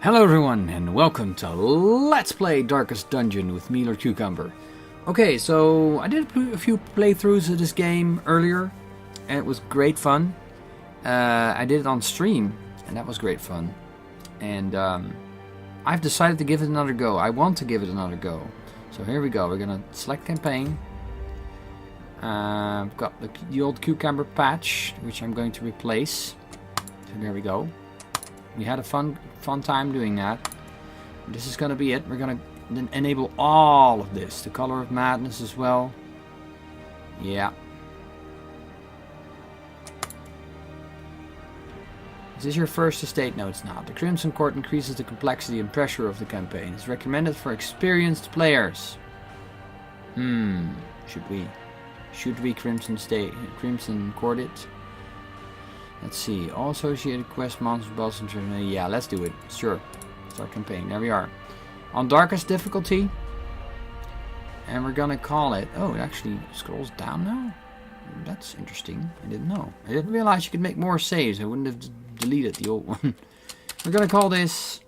Hello everyone and welcome to Let's Play Darkest Dungeon with me, Lord Cucumber. Okay, so I did a few playthroughs of this game earlier and it was great fun. I did it on stream and that was great fun. And I've decided to give it another go. I want to give it another go. So here we go. We're going to select campaign. I've got the old Cucumber patch, which I'm going to replace. So there we go. We had a fun time doing that. This is going to be it. We're going to enable all of this. The Color of Madness as well. Yeah. Is this your first estate? No, it's not. The Crimson Court increases the complexity and pressure of the campaign. It's recommended for experienced players. Should we Crimson Court it? Let's see. All associated quest monsters, boss, and yeah, let's do it. Sure. Start campaign. There we are. On darkest difficulty. And we're gonna call it. Oh, it actually scrolls down now? That's interesting. I didn't know. I didn't realize you could make more saves. I wouldn't have deleted the old one. We're gonna call this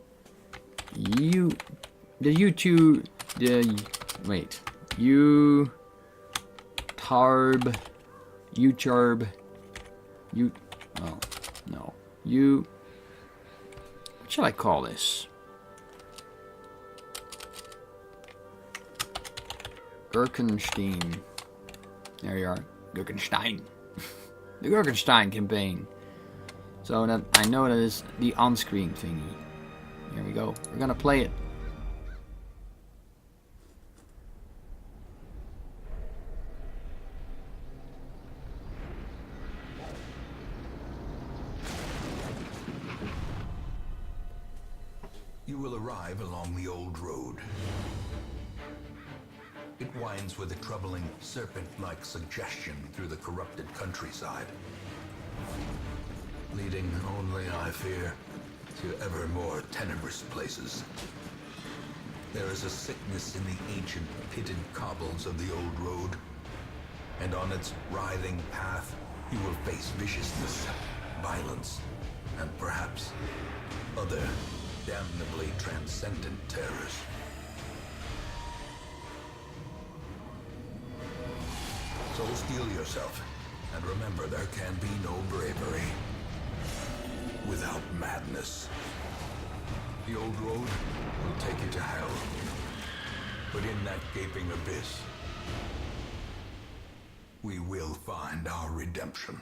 Oh, no. What shall I call this? Gurkenstein. There you are. Gurkenstein. The Gurkenstein campaign. So that I know that is the on-screen thingy. Here we go. We're gonna play it. You will arrive along the old road. It winds with a troubling serpent-like suggestion through the corrupted countryside, leading only, I fear, to ever more tenebrous places. There is a sickness in the ancient pitted cobbles of the old road, and on its writhing path you will face viciousness, violence, and perhaps other damnably transcendent terrors. So steel yourself, and remember there can be no bravery without madness. The old road will take you to hell, but in that gaping abyss, we will find our redemption.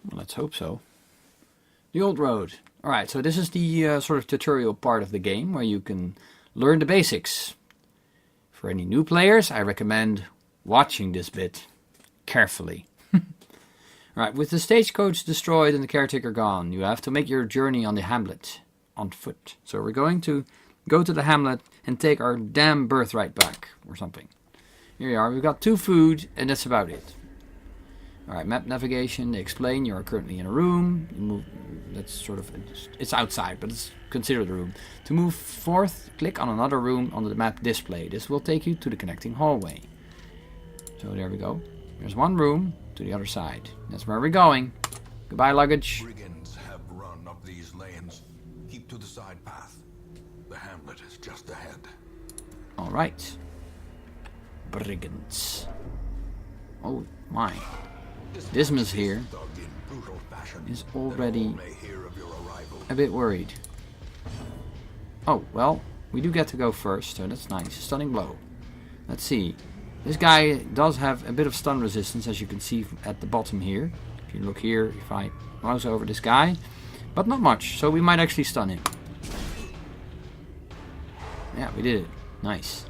Well, let's hope so. The old road. Alright, so this is the sort of tutorial part of the game where you can learn the basics. For any new players, I recommend watching this bit carefully. Alright, with the stagecoach destroyed and the caretaker gone, you have to make your journey on the Hamlet on foot. So we're going to go to the Hamlet and take our damn birthright back, or something. Here we are, we've got 2 food, and that's about it. Alright, map navigation, they explain you are currently in a room. You move, that's sort of, it's outside, but it's considered a room. To move forth, click on another room on the map display. This will take you to the connecting hallway. So there we go. There's one room to the other side. That's where we're going. Goodbye, luggage. Brigands have run up these lanes. Keep to the side path. The Hamlet is just ahead. Alright. Brigands. Oh my. Dismas here is already a bit worried. Oh, well, we do get to go first, so that's nice. Stunning blow. Let's see. This guy does have a bit of stun resistance, as you can see at the bottom here. If you look here, if I mouse over this guy. But not much, so we might actually stun him. Yeah, we did it. Nice.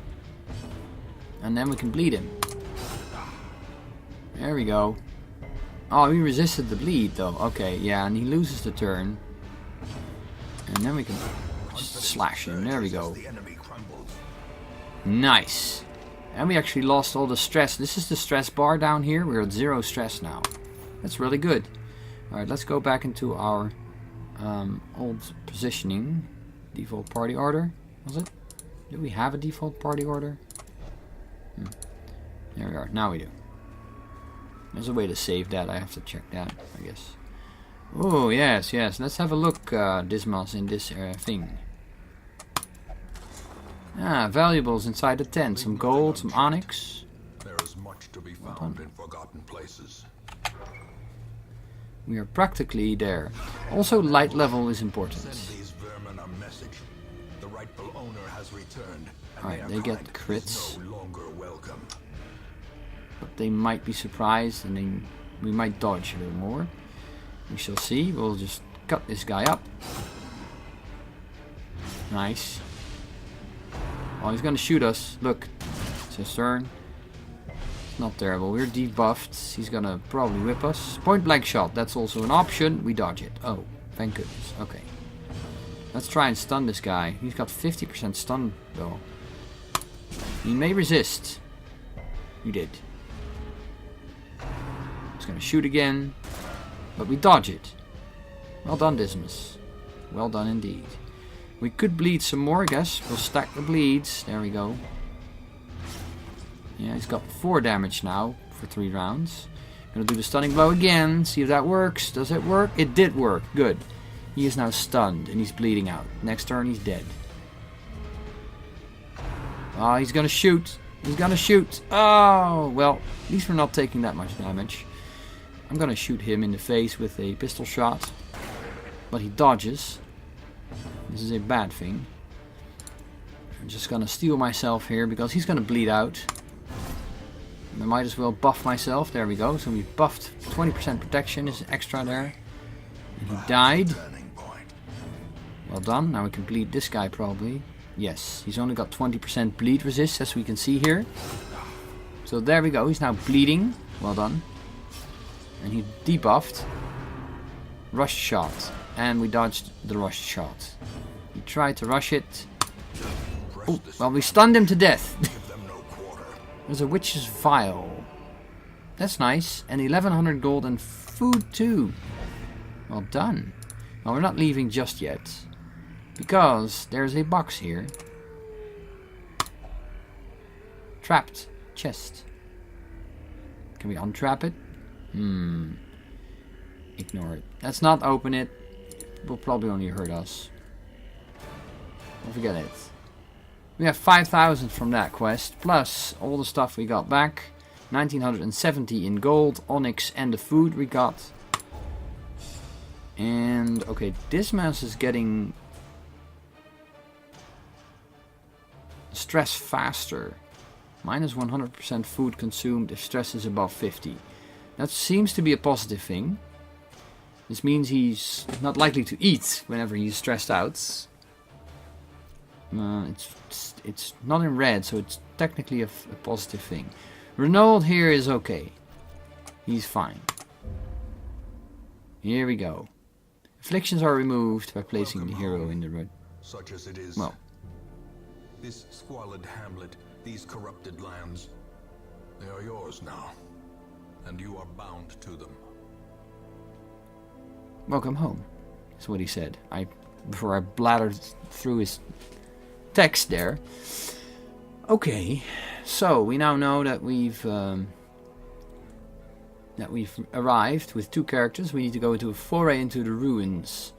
And then we can bleed him. There we go. Oh, he resisted the bleed though. Okay, yeah, and he loses the turn. And then we can just slash him. There we go. Nice. And we actually lost all the stress. This is the stress bar down here. We're at 0 stress now. That's really good. Alright, let's go back into our old positioning. Default party order. Was it? Do we have a default party order? There we are. Now we do. There's a way to save that. I have to check that, I guess. Oh, yes, yes. Let's have a look, Dismas, in this thing. Ah, valuables inside the tent. Some gold, some onyx. There is much to be found in forgotten places. We are practically there. Also, light level is important. Send these vermin a message. The rightful owner has returned. Alright, they get crits. No longer welcome. But they might be surprised and then we might dodge a little more. We shall see. We'll just cut this guy up. Nice. Oh, he's gonna shoot us. Look. It's his turn. It's not terrible. We're debuffed. He's gonna probably whip us. Point blank shot. That's also an option. We dodge it. Oh, thank goodness. Okay. Let's try and stun this guy. He's got 50% stun though. He may resist. You did. He's gonna shoot again. But we dodge it. Well done, Dismas. Well done indeed. We could bleed some more, I guess. We'll stack the bleeds. There we go. Yeah, he's got 4 damage now for 3 rounds. Gonna do the stunning blow again. See if that works. Does it work? It did work. Good. He is now stunned and he's bleeding out. Next turn he's dead. Oh, he's gonna shoot. He's gonna shoot. Oh, well, at least we're not taking that much damage. I'm gonna shoot him in the face with a pistol shot. But he dodges. This is a bad thing. I'm just gonna steal myself here because he's gonna bleed out. I might as well buff myself. There we go. So we buffed 20% protection is extra there. And he died. Well done. Now we can bleed this guy probably. Yes, he's only got 20% bleed resist as we can see here. So there we go. He's now bleeding. Well done. And he debuffed. Rush shot. And we dodged the rush shot. We tried to rush it. Oh, well, we stunned him to death. There's a witch's vial. That's nice. And 1100 gold and food too. Well done. Well, we're not leaving just yet. Because there's a box here. Trapped. Chest. Can we untrap it? Ignore it. Let's not open it. It will probably only hurt us. Don't forget it. We have 5,000 from that quest. Plus all the stuff we got back. 1970 in gold, onyx and the food we got. And okay, this mouse is getting stress faster. Minus 100% food consumed if stress is above 50. That seems to be a positive thing. This means he's not likely to eat whenever he's stressed out. It's not in red, so it's technically a positive thing. Renault here is okay. He's fine. Here we go. Afflictions are removed by placing the hero in the red. Such as it is. Well. This squalid hamlet, these corrupted lands, they are yours now. And you are bound to them. Welcome home, is what he said. Before I blattered through his text there. Okay, so we now know that we've arrived with 2 characters. We need to go into a foray into the ruins.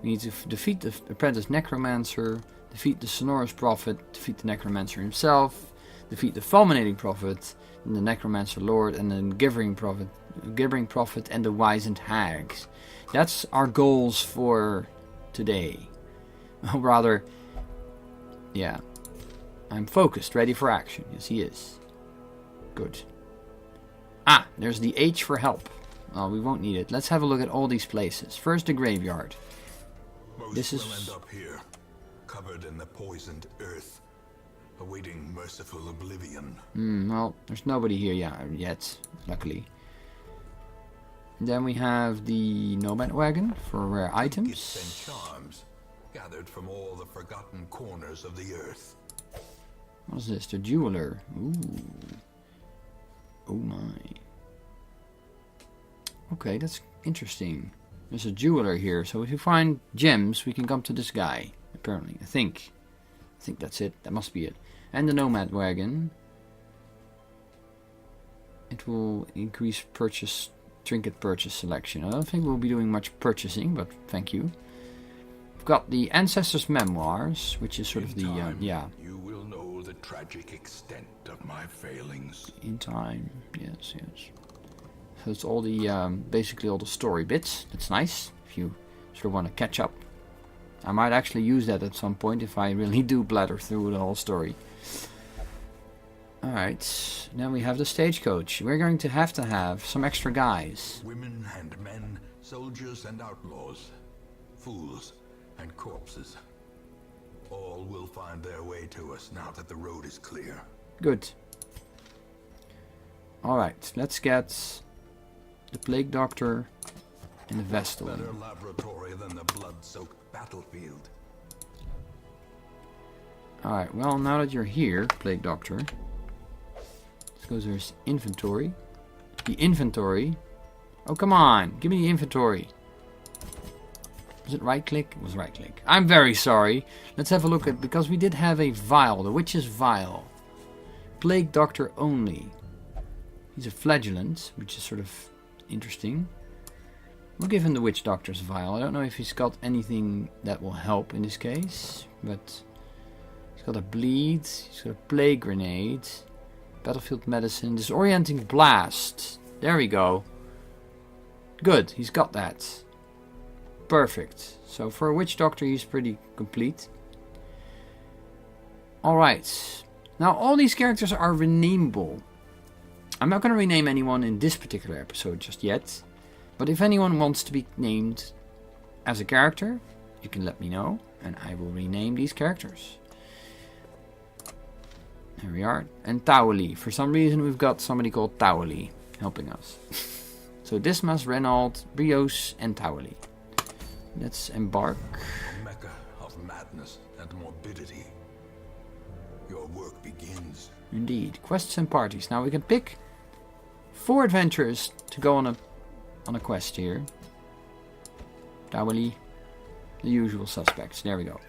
We need to defeat the apprentice necromancer, defeat the sonorous prophet, defeat the necromancer himself, defeat the fulminating prophet, and the necromancer lord, and the gibbering prophet, and the wizened hags. That's our goals for today. Or rather, yeah. I'm focused, ready for action. Yes, he is. Good. Ah, there's the H for help. Well, we won't need it. Let's have a look at all these places. First, the graveyard. Most will end up here, covered in the poisoned earth, awaiting merciful oblivion. Well, there's nobody here yet, luckily. And then we have the nomad wagon for rare items. Gifts and charms, gathered from all the forgotten corners of the earth. What is this? The jeweler. Ooh. Oh my. Okay, that's interesting. There's a jeweler here, so if you find gems, we can come to this guy. Apparently, I think that's it. That must be it. And the nomad wagon. It will increase purchase trinket purchase selection. I don't think we'll be doing much purchasing, but thank you. We've got the Ancestors' Memoirs, which is sort of the, yeah. You will know the tragic extent of my failings. In time, yes. So it's all the, basically all the story bits. That's nice, if you sort of want to catch up. I might actually use that at some point if I really do blather through the whole story. Alright, now we have the stagecoach. We're going to have some extra guys. Women and men, soldiers and outlaws, fools and corpses. All will find their way to us now that the road is clear. Good. Alright, let's get the Plague Doctor and the Vestal. Better laboratory than the blood-soaked battlefield. Alright, well, now that you're here, Plague Doctor, let's go to his inventory. The inventory. Oh, come on, give me the inventory. Was it right click? It was right click. I'm very sorry. Let's have a look at, because we did have a vial, the Witch's Vial. Plague Doctor only. He's a flagellant, which is sort of interesting. We'll give him the Witch Doctor's Vial. I don't know if he's got anything that will help in this case, but he's got a bleed, he's got a plague grenade, battlefield medicine, disorienting blast. There we go. Good, he's got that. Perfect. So for a Witch Doctor, he's pretty complete. Alright. Now all these characters are renameable. I'm not going to rename anyone in this particular episode just yet. But if anyone wants to be named as a character, you can let me know, and I will rename these characters. There we are. And Towley. For some reason, we've got somebody called Towley helping us. So Dismas, Renault, Brios, and Towley. Let's embark. A mecca of madness and morbidity. Your work begins. Indeed. Quests and parties. Now we can pick 4 adventurers to go on a quest here. Towley, the usual suspects. There we go.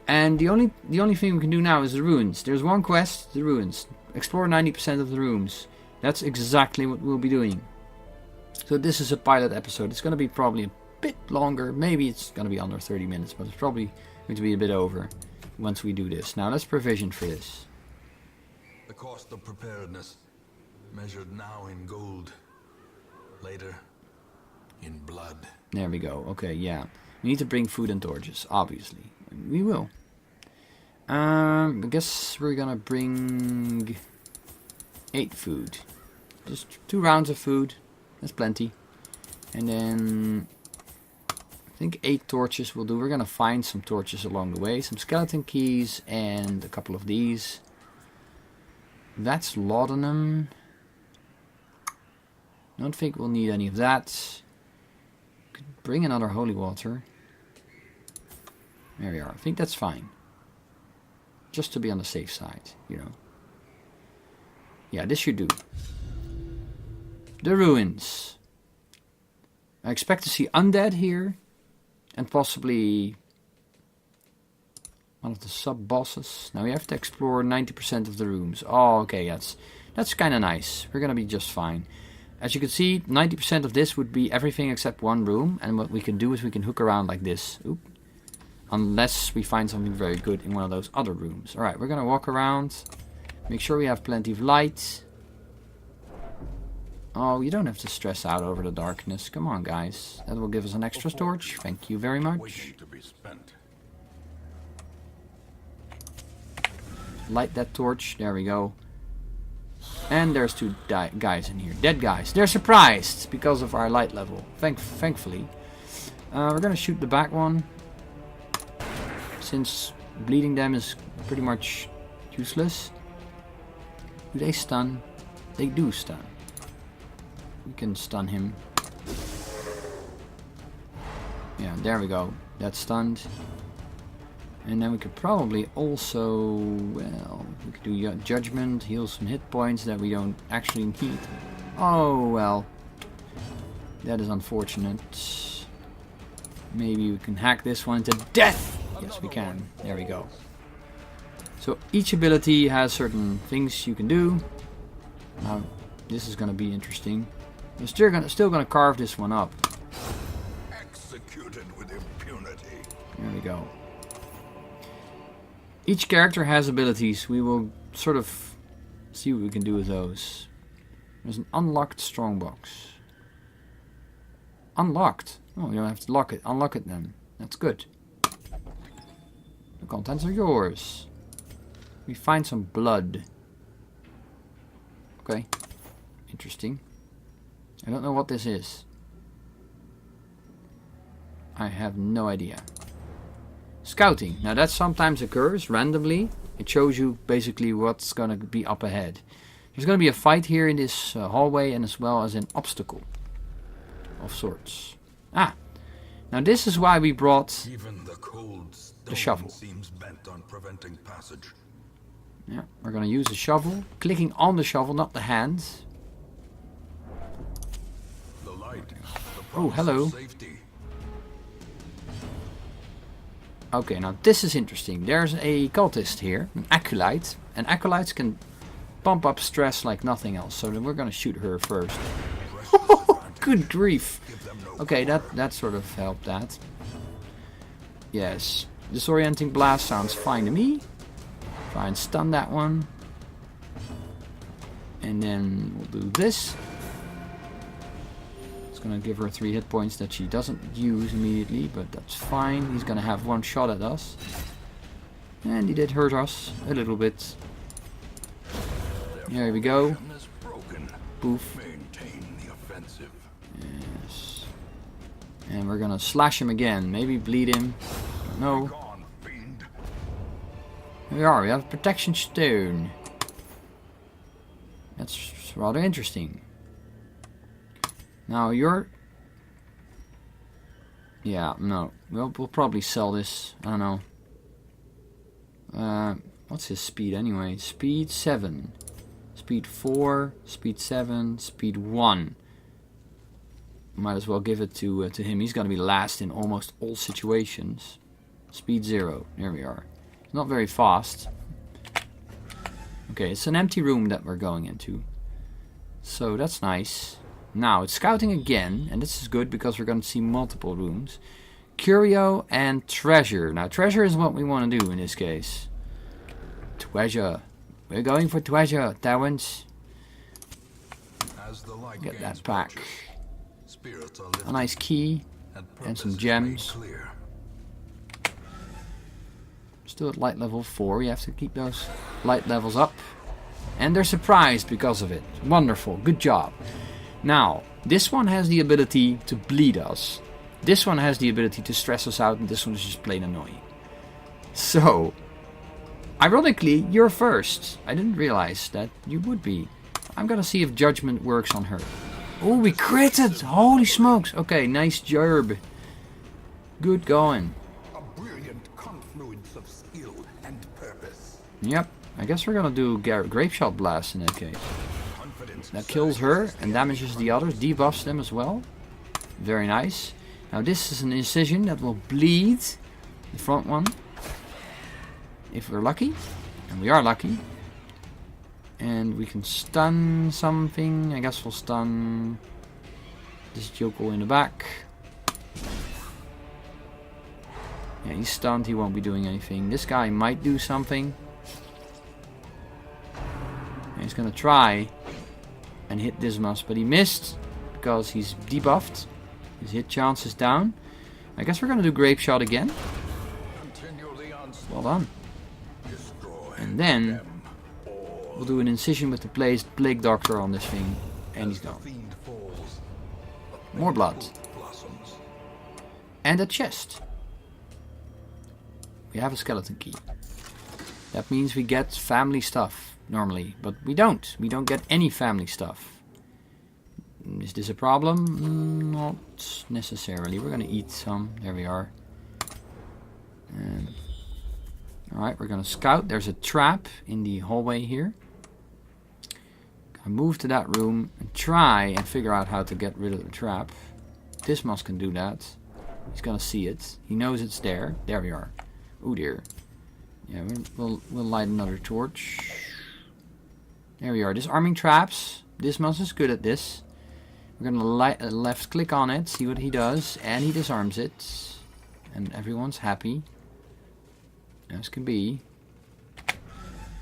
And the only thing we can do now is the ruins. There's one quest, the ruins. Explore 90% of the rooms. That's exactly what we'll be doing. So this is a pilot episode. It's going to be probably a bit longer. Maybe it's going to be under 30 minutes, but it's probably going to be a bit over once we do this. Now let's provision for this. The cost of preparedness, measured now in gold, later in blood. There we go. Okay, yeah. We need to bring food and torches, obviously. We will. I guess we're gonna bring 8 food. Just 2 rounds of food. That's plenty. And then I think 8 torches will do. We're gonna find some torches along the way. Some skeleton keys and a couple of these. That's laudanum. Don't think we'll need any of that. Could bring another holy water. There we are. I think that's fine. Just to be on the safe side, you know. Yeah, this should do. The ruins. I expect to see undead here. And possibly one of the sub-bosses. Now we have to explore 90% of the rooms. Oh, okay, that's kind of nice. We're going to be just fine. As you can see, 90% of this would be everything except one room. And what we can do is we can hook around like this. Oop. Unless we find something very good in one of those other rooms. Alright, we're going to walk around. Make sure we have plenty of light. Oh, you don't have to stress out over the darkness. Come on, guys. That will give us an extra torch. Thank you very much. Light that torch. There we go. And there's 2 guys in here. Dead guys. They're surprised because of our light level. Thankfully. We're going to shoot the back one. Since bleeding them is pretty much useless. Do they stun? They do stun. We can stun him. Yeah, there we go. That's stunned. And then we could probably also, well, we could do judgment, heal some hit points that we don't actually need. Oh, well. That is unfortunate. Maybe we can hack this one to death. Yes, we can. There we go. So each ability has certain things you can do. Now, this is going to be interesting. We're still gonna carve this one up. Executed with impunity. There we go. Each character has abilities. We will sort of see what we can do with those. There's an unlocked strongbox. Unlocked? Oh, you don't have to lock it. Unlock it then. That's good. The contents are yours. We find some blood. Okay. Interesting. I don't know what this is. I have no idea. Scouting. Now that sometimes occurs randomly. It shows you basically what's going to be up ahead. There's going to be a fight here in this hallway and as well as an obstacle of sorts. Ah. Now this is why we brought Even the cold the shovel. Seems bent on preventing passage. Yeah, we're going to use the shovel. Clicking on the shovel, not the hand. The light. The Oh, hello. Safety. Okay, now this is interesting. There's a cultist here, an acolyte. And acolytes can pump up stress like nothing else. So then we're going to shoot her first. Good grief. Okay, that sort of helped that. Yes. Disorienting blast sounds fine to me. Try and stun that one. And then we'll do this. It's going to give her 3 hit points that she doesn't use immediately, but that's fine. He's going to have 1 shot at us. And he did hurt us a little bit. There we go. Poof. Maintain the offensive. Yes. And we're going to slash him again. Maybe bleed him. Don't know. Gone, fiend. Here we are. We have a protection stone. That's rather interesting. Now you're... Yeah, no. We'll probably sell this. I don't know. What's his speed anyway? Speed 7. Speed 4. Speed 7. Speed 1. Might as well give it to him. He's going to be last in almost all situations. Speed 0. There we are. It's not very fast. Okay, it's an empty room that we're going into. So that's nice. Now, it's scouting again, and this is good because we're going to see multiple rooms. Curio and treasure. Now, treasure is what we want to do in this case. Treasure. We're going for treasure, Terrence. Get that back. A nice key and some gems. Still at light level 4. We have to keep those light levels up. And they're surprised because of it. Wonderful. Good job. Now, this one has the ability to bleed us. This one has the ability to stress us out, and this one is just plain annoying. So, ironically, you're first. I didn't realize that you would be. I'm gonna see if judgment works on her. Oh, we critted! Holy smokes! Okay, nice job. Good going. A brilliant confluence of skill and purpose. Yep, I guess we're gonna do grape shot blast in that case. That kills her and damages the others, debuffs them as well. Very nice. Now this is an incision that will bleed the front one. If we're lucky. And we are lucky. And we can stun something. I guess we'll stun this Joko in the back. Yeah, he's stunned. He won't be doing anything. This guy might do something. And he's gonna try and hit Dismas, but he missed because he's debuffed. His hit chance is down. I guess we're gonna do grape shot again. Well done. And then we'll do an incision with the plague doctor on this thing, and he's gone. More blood. And a chest. We have a skeleton key. That means we get family stuff normally, but we don't. We don't get any family stuff. Is this a problem? Not necessarily. We're gonna eat some. There we are. Alright, we're gonna scout. There's a trap in the hallway here. Gonna move to that room and try and figure out how to get rid of the trap. Dismas can do that. He's gonna see it. He knows it's there. There we are. Oh dear. Yeah, we'll light another torch. There we are. Disarming traps. Dismas is good at this. We're gonna left click on it, see what he does, and he disarms it. And everyone's happy. As can be.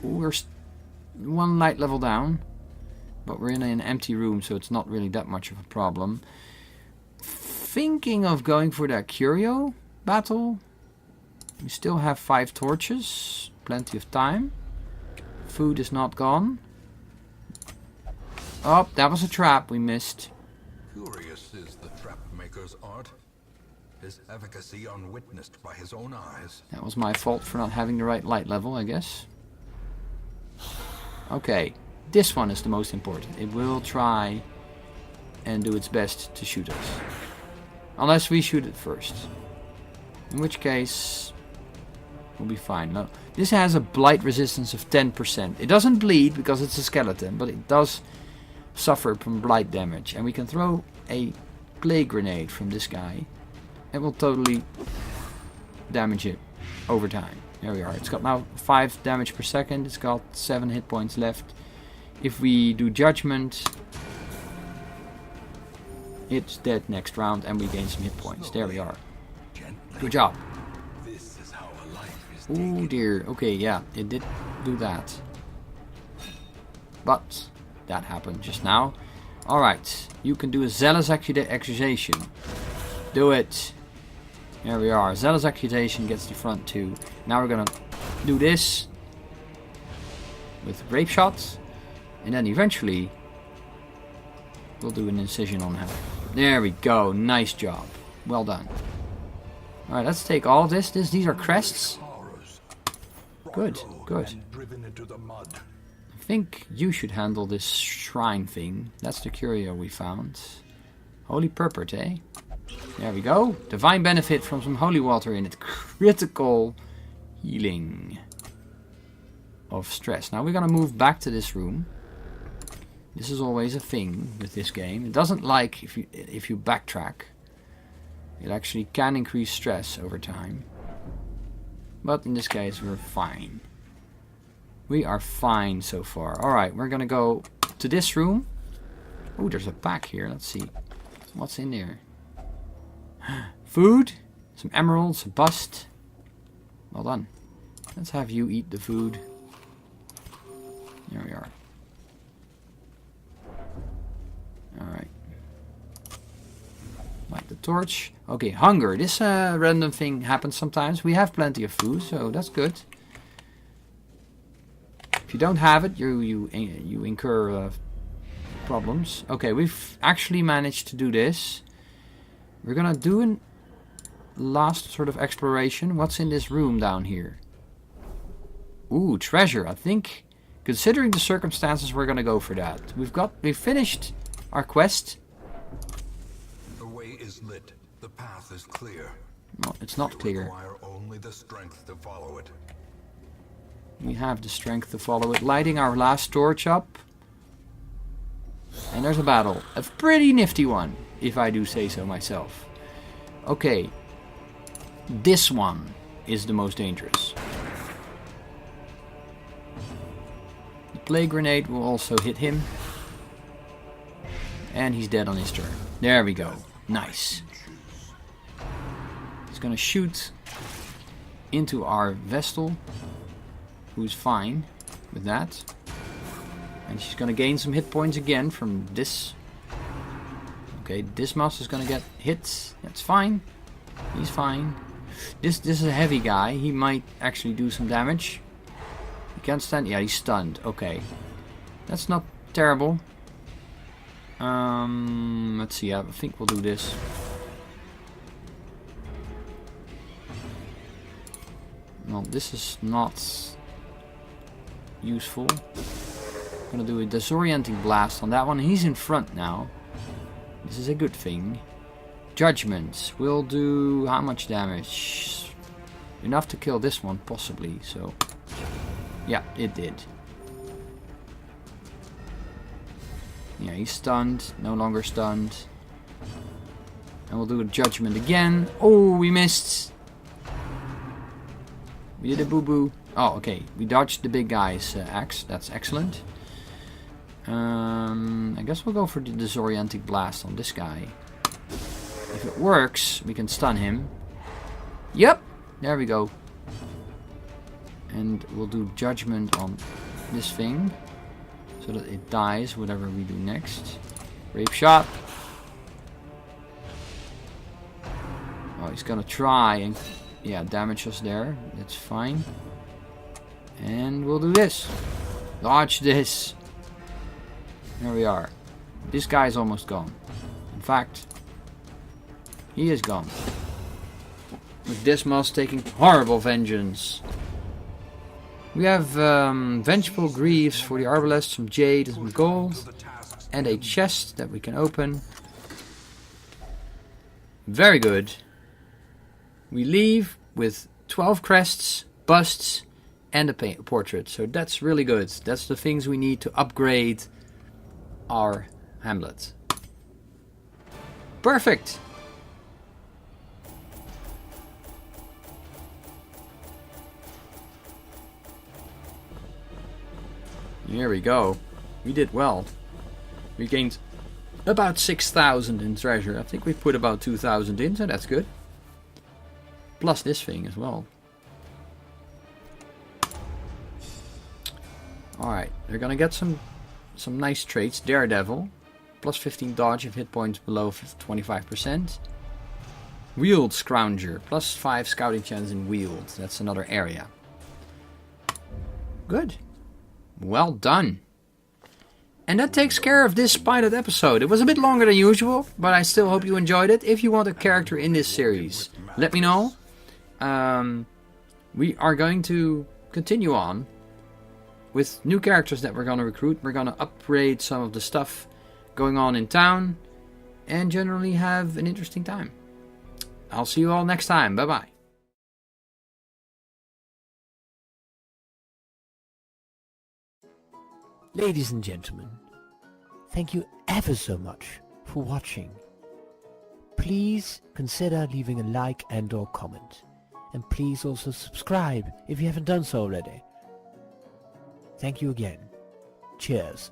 Ooh, we're one light level down. But we're in an empty room, so it's not really that much of a problem. Thinking of going for that curio battle. We still have 5 torches. Plenty of time. Food is not gone. Oh, that was a trap we missed. Curious is the trap maker's art. His efficacy unwitnessed by his own eyes. That was my fault for not having the right light level, I guess. Okay, this one is the most important. It will try and do its best to shoot us. Unless we shoot it first. In which case, we'll be fine. No, this has a blight resistance of 10%. It doesn't bleed because it's a skeleton, but it does suffer from blight damage. And we can throw a plague grenade from this guy. It will totally damage it over time. There we are. It's got now 5 damage per second. It's got 7 hit points left. If we do judgment, it's dead next round and we gain some hit points. There we are. Good job. Oh dear. Okay, yeah, it did do that. But that happened just now. Alright, you can do a zealous accusation. Do it. There we are. Zealous accusation gets the front 2. Now we're gonna do this with rape shots, and then eventually we'll do an incision on him. There we go. Nice job. Well done. Alright, let's take all of this. These are crests. Good, good. I think you should handle this shrine thing. That's the curio we found. Holy purport, eh? There we go. Divine benefit from some holy water in it. Critical healing of stress. Now we're gonna move back to this room. This is always a thing with this game. It doesn't like if you backtrack. It actually can increase stress over time. But in this case we're fine. We are fine so far. Alright, we're gonna go to this room. Oh, there's a pack here. Let's see. What's in there? Food, some emeralds, a bust. Well done. Let's have you eat the food. There we are. Alright. Light the torch. Okay, hunger. This random thing happens sometimes. We have plenty of food, so that's good. If you don't have it, you incur problems. Okay, we've actually managed to do this. We're gonna do a last sort of exploration. What's in this room down here? Ooh, treasure. I think, considering the circumstances, we're gonna go for that. We've finished our quest. The way is lit. The path is clear. No, it's not clear. Require only the strength to follow it. We have the strength to follow it. Lighting our last torch up. And there's a battle. A pretty nifty one, if I do say so myself. Okay. This one is the most dangerous. The plague grenade will also hit him. And he's dead on his turn. There we go. Nice. He's gonna shoot into our Vestal, who's fine with that. And she's gonna gain some hit points again from this. Okay, Dismas is gonna get hits. That's fine. He's fine. This is a heavy guy. He might actually do some damage. He can't stand. Yeah, he's stunned. Okay, that's not terrible. Let's see. I think we'll do this. Well, this is not useful. I'm gonna do a disorienting blast on that one. He's in front now. This is a good thing. Judgment will do how much damage? Enough to kill this one, possibly. So, yeah, it did. Yeah, he's stunned. No longer stunned. And we'll do a judgment again. Oh, we missed. We did a boo-boo. Oh, okay. We dodged the big guy's axe. That's excellent. I guess we'll go for the disorienting blast on this guy. If it works, we can stun him. Yep! There we go. And we'll do judgment on this thing. So that it dies, whatever we do next. Rape shot. Oh, he's gonna try and damage us there. That's fine. And we'll do this. Dodge this. There we are. This guy's almost gone. In fact, he is gone. With Dismas taking horrible vengeance. We have vengeful greaves for the arbalest, some jade and some gold. And a chest that we can open. Very good. We leave with 12 crests, busts, and a portrait. So that's really good. That's the things we need to upgrade our Hamlet. Perfect! Here we go. We did well. We gained about 6,000 in treasure. I think we put about 2,000 in, so that's good. Plus this thing as well. Alright, they're gonna get some nice traits. Daredevil. Plus 15 dodge if hit points below 25%. Wield Scrounger. Plus 5 scouting chance in wield. That's another area. Good. Well done. And that takes care of this pilot episode. It was a bit longer than usual, but I still hope you enjoyed it. If you want a character in this series, let me know. We are going to continue on with new characters that we're going to recruit. We're going to upgrade some of the stuff going on in town and generally have an interesting time. I'll see you all next time. Bye-bye. Ladies and gentlemen, thank you ever so much for watching. Please consider leaving a like and or comment. And please also subscribe if you haven't done so already. Thank you again. Cheers.